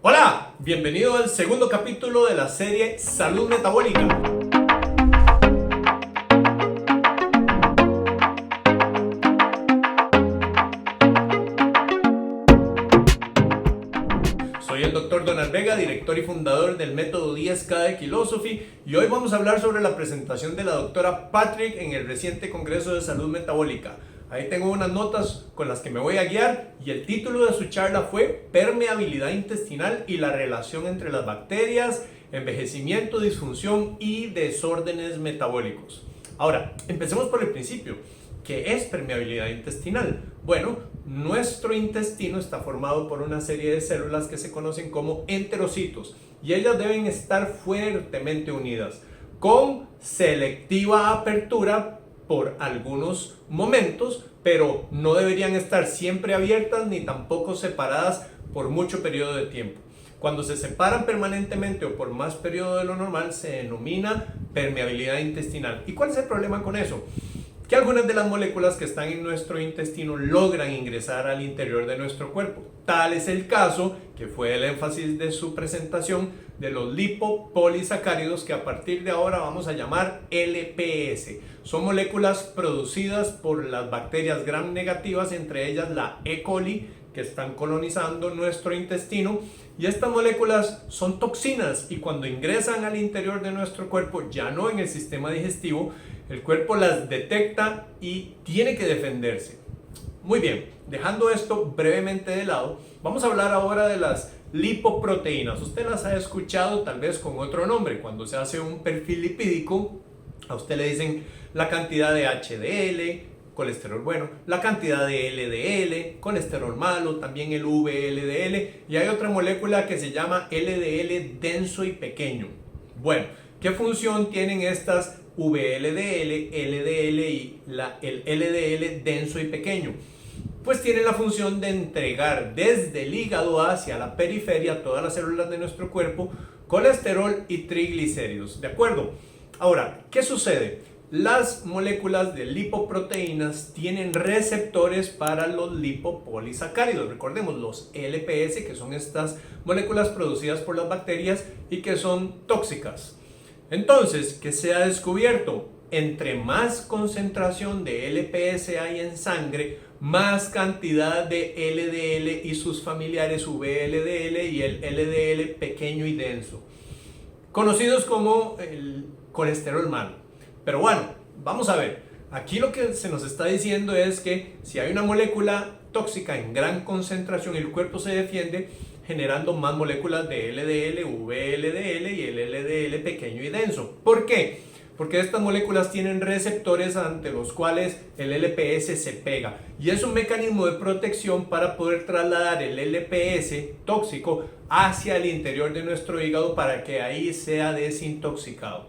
Hola, bienvenido al segundo capítulo de la serie Salud Metabólica. Soy el Dr. Donald Vega, director y fundador del método 10K de Kilosophy, y hoy vamos a hablar sobre la presentación de la doctora Patrick en el reciente Congreso de Salud Metabólica. Ahí tengo unas notas con las que me voy a guiar y el título de su charla fue Permeabilidad intestinal y la relación entre las bacterias, envejecimiento, disfunción y desórdenes metabólicos. Ahora, empecemos por el principio. ¿Qué es permeabilidad intestinal? Bueno, nuestro intestino está formado por una serie de células que se conocen como enterocitos y ellas deben estar fuertemente unidas con selectiva apertura por algunos momentos, pero no deberían estar siempre abiertas ni tampoco separadas por mucho periodo de tiempo. Cuando se separan permanentemente o por más periodo de lo normal se denomina permeabilidad intestinal. ¿Y cuál es el problema con eso? Que algunas de las moléculas que están en nuestro intestino logran ingresar al interior de nuestro cuerpo. Tal es el caso, que fue el énfasis de su presentación, de los lipopolisacáridos, que a partir de ahora vamos a llamar LPS. Son moléculas producidas por las bacterias gram negativas, entre ellas la E. coli, que están colonizando nuestro intestino, y estas moléculas son toxinas y cuando ingresan al interior de nuestro cuerpo, ya no en el sistema digestivo, el cuerpo las detecta y tiene que defenderse. Muy bien, dejando esto brevemente de lado, vamos a hablar ahora de las lipoproteínas. Usted las ha escuchado tal vez con otro nombre. Cuando se hace un perfil lipídico, a usted le dicen la cantidad de HDL, colesterol bueno, la cantidad de LDL, colesterol malo, también el VLDL, y hay otra molécula que se llama LDL denso y pequeño. Bueno, ¿qué función tienen estas VLDL, LDL y el LDL denso y pequeño? Pues tienen la función de entregar desde el hígado hacia la periferia a todas las células de nuestro cuerpo colesterol y triglicéridos, ¿de acuerdo? Ahora, ¿qué sucede? Las moléculas de lipoproteínas tienen receptores para los lipopolisacáridos. Recordemos los LPS, que son estas moléculas producidas por las bacterias y que son tóxicas. Entonces, ¿qué se ha descubierto? Entre más concentración de LPS hay en sangre, más cantidad de LDL y sus familiares VLDL y el LDL pequeño y denso, conocidos como el colesterol malo. Pero bueno, vamos a ver. Aquí lo que se nos está diciendo es que si hay una molécula tóxica en gran concentración, el cuerpo se defiende generando más moléculas de LDL, VLDL y el LDL pequeño y denso. ¿Por qué? Porque estas moléculas tienen receptores ante los cuales el LPS se pega. Y es un mecanismo de protección para poder trasladar el LPS tóxico hacia el interior de nuestro hígado para que ahí sea desintoxicado.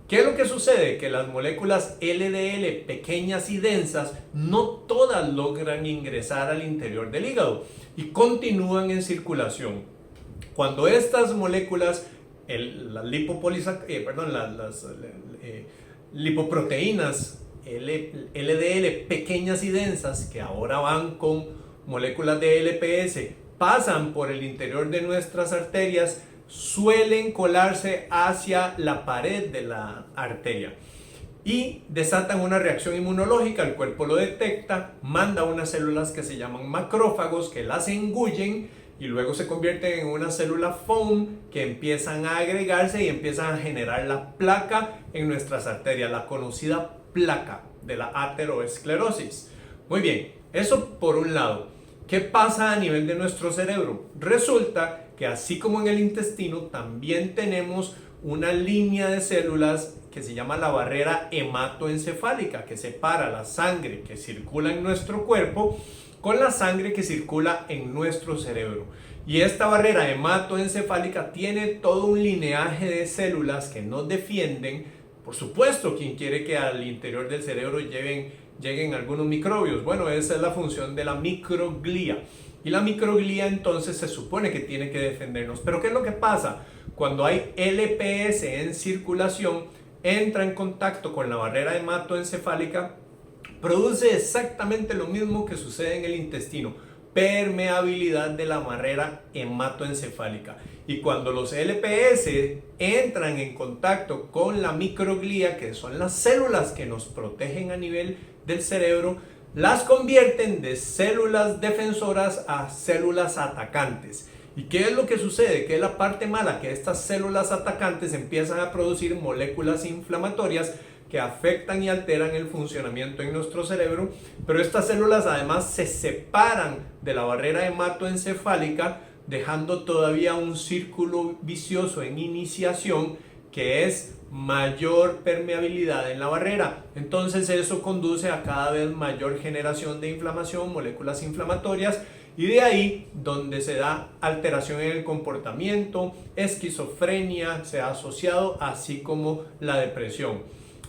¿Qué es lo que sucede? Que las moléculas LDL pequeñas y densas no todas logran ingresar al interior del hígado y continúan en circulación. Cuando estas moléculas, las lipoproteínas LDL pequeñas y densas, que ahora van con moléculas de LPS, pasan por el interior de nuestras arterias, suelen colarse hacia la pared de la arteria y desatan una reacción inmunológica. El cuerpo lo detecta, manda unas células que se llaman macrófagos que las engullen y luego se convierten en una célula foam que empiezan a agregarse y empiezan a generar la placa en nuestras arterias, la conocida placa de la aterosclerosis. Muy bien, eso por un lado. ¿Qué pasa a nivel de nuestro cerebro? Resulta que así como en el intestino también tenemos una línea de células que se llama la barrera hematoencefálica, que separa la sangre que circula en nuestro cuerpo con la sangre que circula en nuestro cerebro. Y esta barrera hematoencefálica tiene todo un lineaje de células que nos defienden. Por supuesto, quien quiere que al interior del cerebro lleguen algunos microbios. Bueno, esa es la función de la microglía. Y la microglía entonces se supone que tiene que defendernos. Pero ¿qué es lo que pasa? Cuando hay LPS en circulación, entra en contacto con la barrera hematoencefálica, produce exactamente lo mismo que sucede en el intestino. permeabilidad de la barrera hematoencefálica. Y cuando los LPS entran en contacto con la microglía, que son las células que nos protegen a nivel del cerebro, las convierten de células defensoras a células atacantes. ¿Y qué es lo que sucede? ¿Qué es la parte mala? Que estas células atacantes empiezan a producir moléculas inflamatorias que afectan y alteran el funcionamiento en nuestro cerebro, pero estas células además se separan de la barrera hematoencefálica, dejando todavía un círculo vicioso en iniciación, que es mayor permeabilidad en la barrera. Entonces eso conduce a cada vez mayor generación de inflamación, moléculas inflamatorias, y de ahí donde se da alteración en el comportamiento, esquizofrenia se ha asociado, así como la depresión.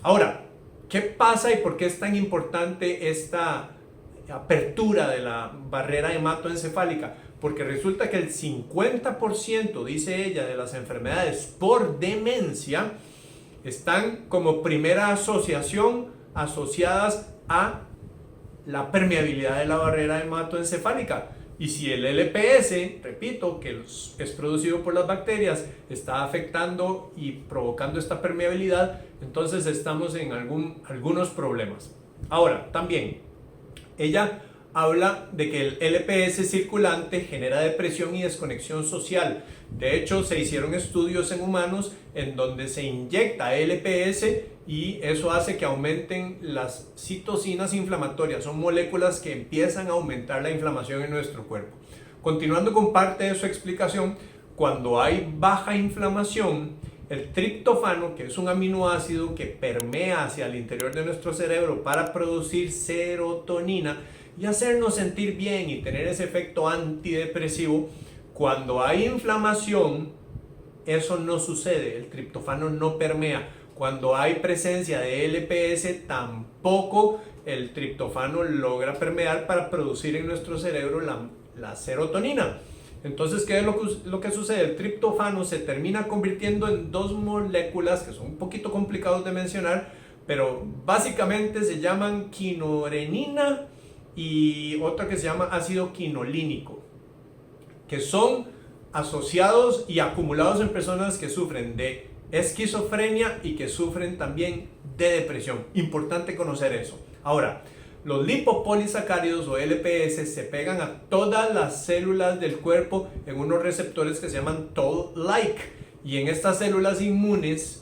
Ahora, ¿qué pasa y por qué es tan importante esta apertura de la barrera hematoencefálica? Porque resulta que el 50%, dice ella, de las enfermedades por demencia están como primera asociación asociadas a la permeabilidad de la barrera hematoencefálica. Y si el LPS, repito, que es producido por las bacterias, está afectando y provocando esta permeabilidad, entonces estamos en algunos problemas. Ahora, también, ella habla de que el LPS circulante genera depresión y desconexión social. De hecho, se hicieron estudios en humanos en donde se inyecta LPS y eso hace que aumenten las citocinas inflamatorias. Son moléculas que empiezan a aumentar la inflamación en nuestro cuerpo. Continuando con parte de su explicación, cuando hay baja inflamación, el triptófano, que es un aminoácido que permea hacia el interior de nuestro cerebro para producir serotonina y hacernos sentir bien y tener ese efecto antidepresivo, cuando hay inflamación, eso no sucede, el triptófano no permea. Cuando hay presencia de LPS, tampoco el triptófano logra permear para producir en nuestro cerebro la serotonina. Entonces, ¿qué es lo que sucede? El triptófano se termina convirtiendo en dos moléculas que son un poquito complicados de mencionar, pero básicamente se llaman quinorenina y otra que se llama ácido quinolínico, que son asociados y acumulados en personas que sufren de esquizofrenia y que sufren también de depresión. Importante conocer eso. Ahora, los lipopolisacáridos o LPS se pegan a todas las células del cuerpo en unos receptores que se llaman Toll-like, y en estas células inmunes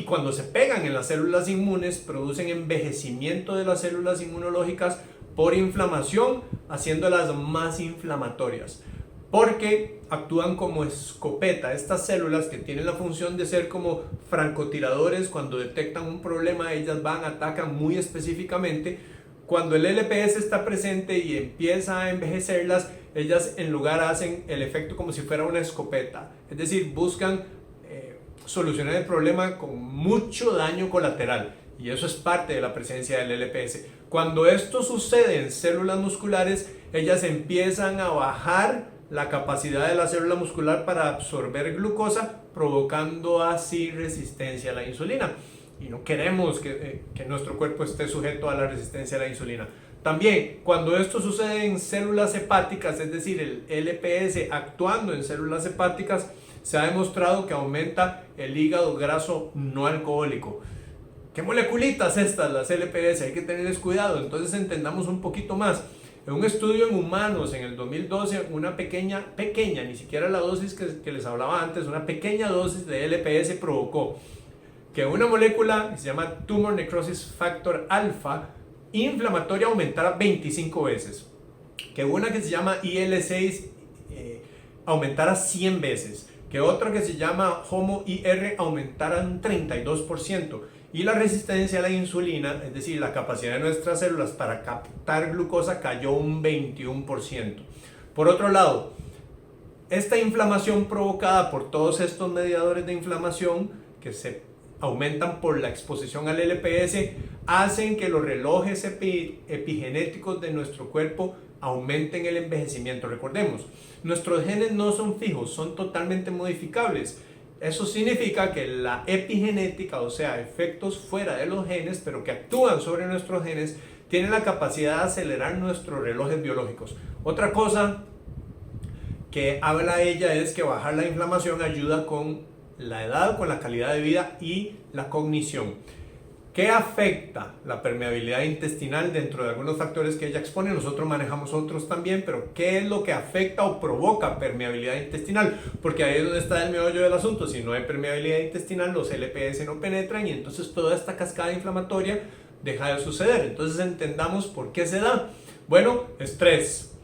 cuando se pegan en las células inmunes producen envejecimiento de las células inmunológicas por inflamación, haciéndolas más inflamatorias, porque actúan como escopeta. Estas células, que tienen la función de ser como francotiradores, cuando detectan un problema ellas van, atacan muy específicamente. Cuando el LPS está presente y empieza a envejecerlas, ellas en lugar hacen el efecto como si fuera una escopeta, es decir, buscan solucionar el problema con mucho daño colateral, y eso es parte de la presencia del LPS. Cuando esto sucede en células musculares, ellas empiezan a bajar la capacidad de la célula muscular para absorber glucosa, provocando así resistencia a la insulina. Y no queremos que nuestro cuerpo esté sujeto a la resistencia a la insulina. También, cuando esto sucede en células hepáticas, es decir, el LPS actuando en células hepáticas, se ha demostrado que aumenta el hígado graso no alcohólico. ¿Qué moleculitas estas, las LPS? Hay que tenerles cuidado. Entonces entendamos un poquito más. En un estudio en humanos en el 2012, una pequeña, ni siquiera la dosis que les hablaba antes, una pequeña dosis de LPS provocó que una molécula que se llama Tumor Necrosis Factor Alpha inflamatoria aumentara 25 veces, que una que se llama IL-6 aumentara 100 veces, que otra que se llama HOMO-IR aumentara un 32%, y la resistencia a la insulina, es decir, la capacidad de nuestras células para captar glucosa, cayó un 21%. Por otro lado, esta inflamación provocada por todos estos mediadores de inflamación que se aumentan por la exposición al LPS, hacen que los relojes epigenéticos de nuestro cuerpo aumenten el envejecimiento. Recordemos, nuestros genes no son fijos, son totalmente modificables. Eso significa que la epigenética, o sea, efectos fuera de los genes, pero que actúan sobre nuestros genes, tienen la capacidad de acelerar nuestros relojes biológicos. Otra cosa que habla ella es que bajar la inflamación ayuda con la edad, con la calidad de vida y la cognición. ¿Qué afecta la permeabilidad intestinal dentro de algunos factores que ella expone? Nosotros manejamos otros también, pero ¿qué es lo que afecta o provoca permeabilidad intestinal? Porque ahí es donde está el meollo del asunto. Si no hay permeabilidad intestinal, los LPS no penetran y entonces toda esta cascada inflamatoria deja de suceder. Entonces entendamos por qué se da. Bueno, estrés.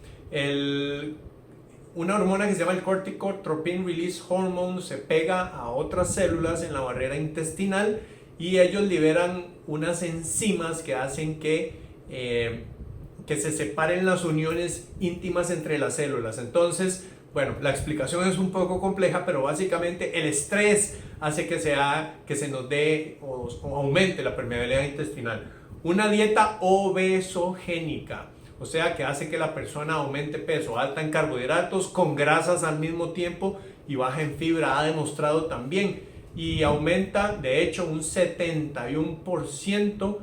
Una hormona que se llama el corticotropin release hormone se pega a otras células en la barrera intestinal y ellos liberan unas enzimas que hacen que se separen las uniones íntimas entre las células. Entonces, bueno, la explicación es un poco compleja, pero básicamente el estrés hace que se nos dé o aumente la permeabilidad intestinal. Una dieta obesogénica, o sea que hace que la persona aumente peso, alta en carbohidratos, con grasas al mismo tiempo y baja en fibra, ha demostrado también, y aumenta de hecho un 71%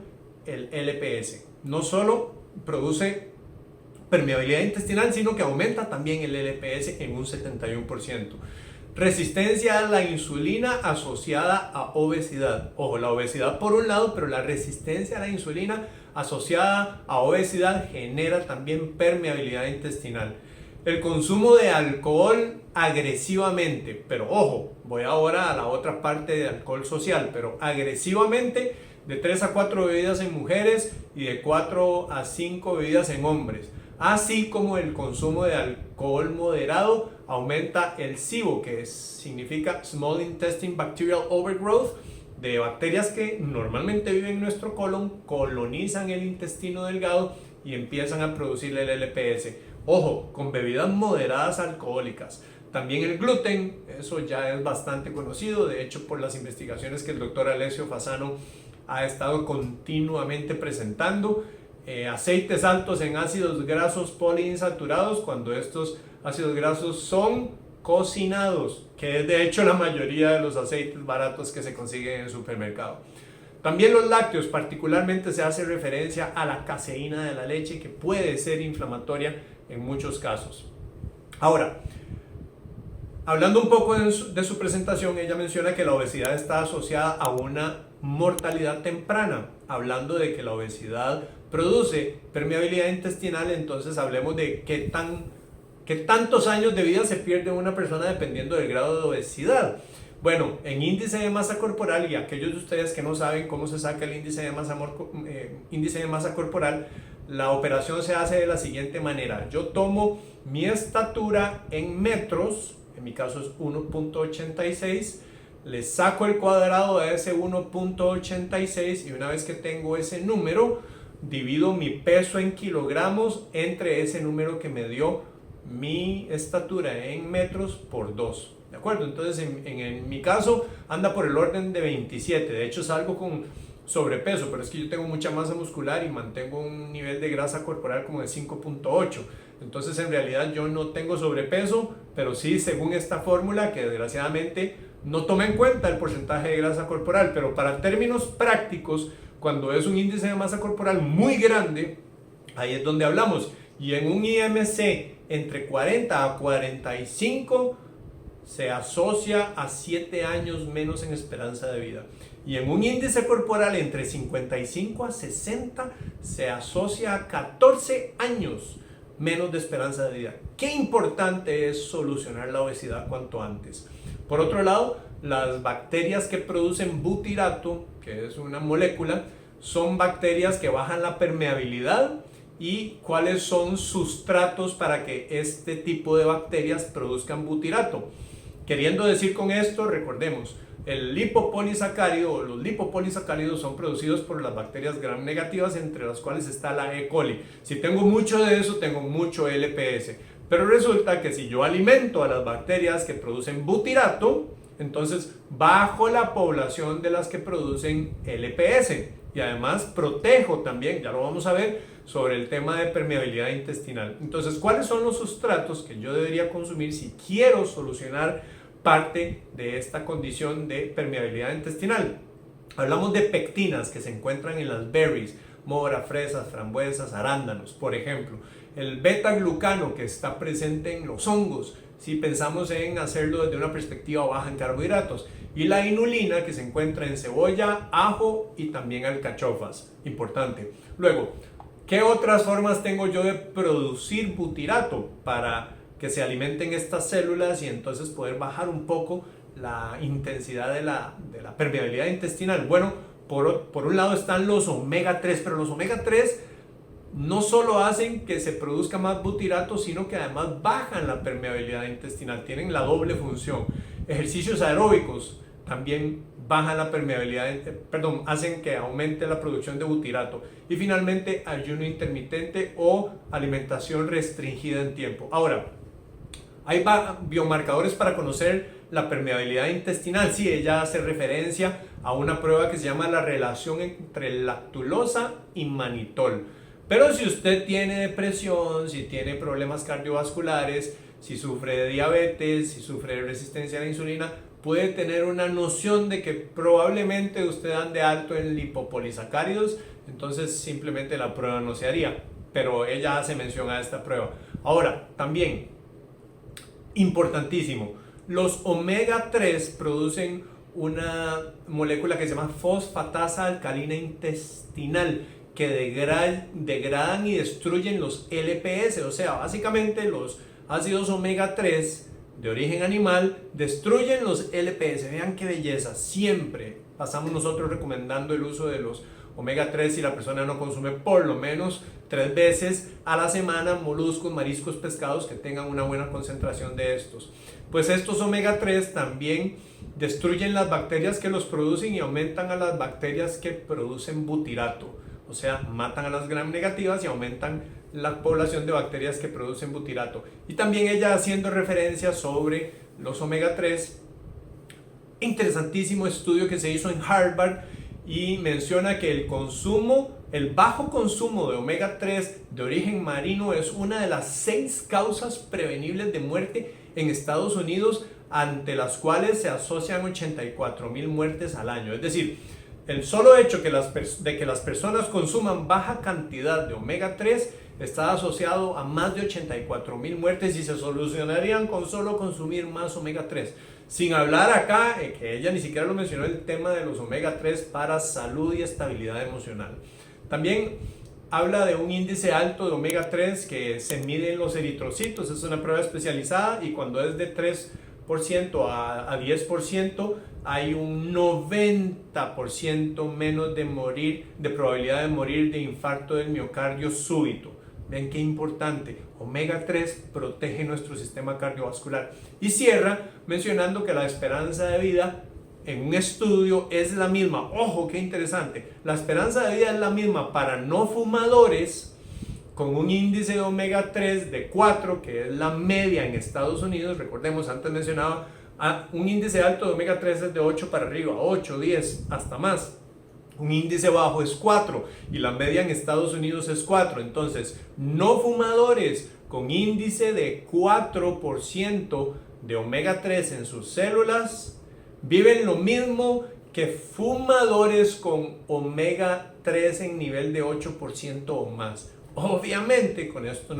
el LPS. No solo produce permeabilidad intestinal, sino que aumenta también el LPS en un 71%. Resistencia a la insulina asociada a obesidad. Ojo, la obesidad por un lado, pero la resistencia a la insulina asociada a obesidad genera también permeabilidad intestinal. El consumo de alcohol agresivamente, pero ojo, voy ahora a la otra parte de alcohol social, pero agresivamente, de 3 a 4 bebidas en mujeres y de 4 a 5 bebidas en hombres. Así como el consumo de alcohol moderado aumenta el SIBO, que significa Small Intestine Bacterial Overgrowth, de bacterias que normalmente viven en nuestro colon, colonizan el intestino delgado y empiezan a producir el LPS. Ojo, con bebidas moderadas alcohólicas. También el gluten, eso ya es bastante conocido, de hecho por las investigaciones que el doctor Alessio Fasano ha estado continuamente presentando. Aceites altos en ácidos grasos poliinsaturados, cuando estos ácidos grasos son cocinados, que es de hecho la mayoría de los aceites baratos que se consiguen en el supermercado. También los lácteos, particularmente se hace referencia a la caseína de la leche, que puede ser inflamatoria en muchos casos. Ahora, hablando un poco de su presentación, ella menciona que la obesidad está asociada a una mortalidad temprana. Hablando de que la obesidad produce permeabilidad intestinal, entonces hablemos de qué tantos años de vida se pierde una persona dependiendo del grado de obesidad. Bueno, en índice de masa corporal, y aquellos de ustedes que no saben cómo se saca el índice de masa corporal, la operación se hace de la siguiente manera. Yo tomo mi estatura en metros, en mi caso es 1.86, le saco el cuadrado de ese 1.86 y una vez que tengo ese número, divido mi peso en kilogramos entre ese número que me dio mi estatura en metros por 2. ¿De acuerdo? Entonces en mi caso anda por el orden de 27. De hecho salgo con sobrepeso, pero es que yo tengo mucha masa muscular y mantengo un nivel de grasa corporal como de 5.8. Entonces en realidad yo no tengo sobrepeso, pero sí según esta fórmula que desgraciadamente no toma en cuenta el porcentaje de grasa corporal. Pero para términos prácticos, cuando es un índice de masa corporal muy grande, ahí es donde hablamos. Y en un IMC entre 40 a 45 se asocia a 7 años menos en esperanza de vida. Y en un índice corporal entre 55 a 60 se asocia a 14 años menos de esperanza de vida. Qué importante es solucionar la obesidad cuanto antes. Por otro lado, las bacterias que producen butirato, que es una molécula, son bacterias que bajan la permeabilidad. ¿Y cuáles son sustratos para que este tipo de bacterias produzcan butirato? Queriendo decir con esto, recordemos, el lipopolisacárido o los lipopolisacáridos son producidos por las bacterias gram negativas, entre las cuales está la E. coli. Si tengo mucho de eso, tengo mucho LPS. Pero resulta que si yo alimento a las bacterias que producen butirato, entonces bajo la población de las que producen LPS. Y además protejo también, ya lo vamos a ver, sobre el tema de permeabilidad intestinal. Entonces, ¿cuáles son los sustratos que yo debería consumir si quiero solucionar parte de esta condición de permeabilidad intestinal? Hablamos de pectinas que se encuentran en las berries, mora, fresas, frambuesas, arándanos, por ejemplo. El beta-glucano que está presente en los hongos, si pensamos en hacerlo desde una perspectiva baja en carbohidratos. Y la inulina que se encuentra en cebolla, ajo y también alcachofas. Importante. Luego, ¿qué otras formas tengo yo de producir butirato para que se alimenten estas células y entonces poder bajar un poco la intensidad de la permeabilidad intestinal? Bueno, por un lado están los omega 3, pero los omega 3 no solo hacen que se produzca más butirato, sino que además bajan la permeabilidad intestinal, tienen la doble función. Ejercicios aeróbicos también bajan la permeabilidad, hacen que aumente la producción de butirato. Y finalmente, ayuno intermitente o alimentación restringida en tiempo. Ahora, hay biomarcadores para conocer la permeabilidad intestinal. Sí, ella hace referencia a una prueba que se llama la relación entre lactulosa y manitol. Pero si usted tiene depresión, si tiene problemas cardiovasculares, si sufre de diabetes, si sufre de resistencia a la insulina, puede tener una noción de que probablemente usted ande alto en lipopolisacáridos, entonces simplemente la prueba no se haría. Pero ella hace mención a esta prueba. Ahora, también, importantísimo, los omega 3 producen una molécula que se llama fosfatasa alcalina intestinal, que degradan y destruyen los LPS, o sea, básicamente los ácidos omega 3 de origen animal destruyen los LPS. Vean qué belleza, siempre pasamos nosotros recomendando el uso de los omega 3 si la persona no consume por lo menos 3 veces a la semana moluscos, mariscos, pescados que tengan una buena concentración de estos. Pues estos omega 3 también destruyen las bacterias que los producen y aumentan a las bacterias que producen butirato. O sea, matan a las gram negativas y aumentan la población de bacterias que producen butirato. Y también ella haciendo referencia sobre los omega 3, interesantísimo estudio que se hizo en Harvard y menciona que el bajo consumo de omega 3 de origen marino es una de las 6 causas prevenibles de muerte en Estados Unidos, ante las cuales se asocian 84,000 muertes al año. Es decir, el solo hecho de que las personas consuman baja cantidad de omega 3 está asociado a más de 84,000 muertes y se solucionarían con solo consumir más omega 3. Sin hablar acá, que ella ni siquiera lo mencionó, el tema de los omega 3 para salud y estabilidad emocional. También habla de un índice alto de omega 3 que se mide en los eritrocitos. Es una prueba especializada y cuando es de 3% a 10%, hay un 90% menos de probabilidad de morir de infarto del miocardio súbito. Ven qué importante, omega 3 protege nuestro sistema cardiovascular. Y cierra mencionando que la esperanza de vida en un estudio es la misma. Ojo, qué interesante. La esperanza de vida es la misma para no fumadores con un índice de omega 3 de 4, que es la media en Estados Unidos. Recordemos, antes mencionaba, un índice alto de omega 3 es de 8 para arriba, 8, 10, hasta más. Un índice bajo es 4 y la media en Estados Unidos es 4. Entonces, no fumadores con índice de 4% de omega 3 en sus células viven lo mismo que fumadores con omega 3 en nivel de 8% o más. Obviamente, con esto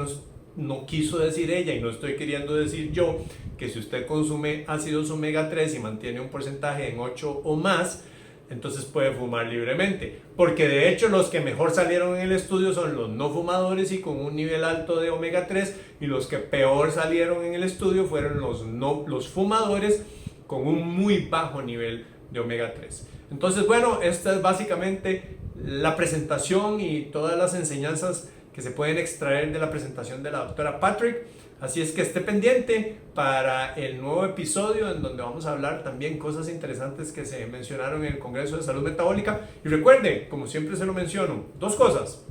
no quiso decir ella y no estoy queriendo decir yo que si usted consume ácidos omega 3 y mantiene un porcentaje en 8 o más, entonces puede fumar libremente, porque de hecho los que mejor salieron en el estudio son los no fumadores y con un nivel alto de omega 3, y los que peor salieron en el estudio fueron los fumadores con un muy bajo nivel de omega 3. Entonces, bueno, esta es básicamente la presentación y todas las enseñanzas que se pueden extraer de la presentación de la doctora Patrick. Así es que esté pendiente para el nuevo episodio en donde vamos a hablar también cosas interesantes que se mencionaron en el Congreso de Salud Metabólica. Y recuerde, como siempre se lo menciono, 2 cosas.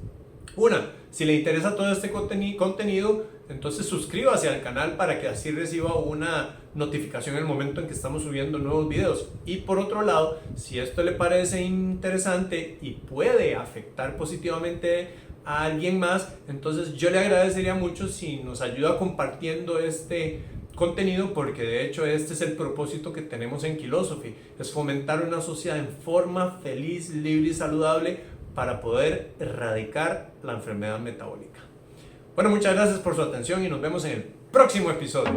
Una, si le interesa todo este contenido, entonces suscríbase al canal para que así reciba una notificación en el momento en que estamos subiendo nuevos videos. Y por otro lado, si esto le parece interesante y puede afectar positivamente a alguien más, entonces yo le agradecería mucho si nos ayuda compartiendo este contenido, porque de hecho este es el propósito que tenemos en Kilosophy, es fomentar una sociedad en forma feliz, libre y saludable para poder erradicar la enfermedad metabólica. Bueno, muchas gracias por su atención y nos vemos en el próximo episodio.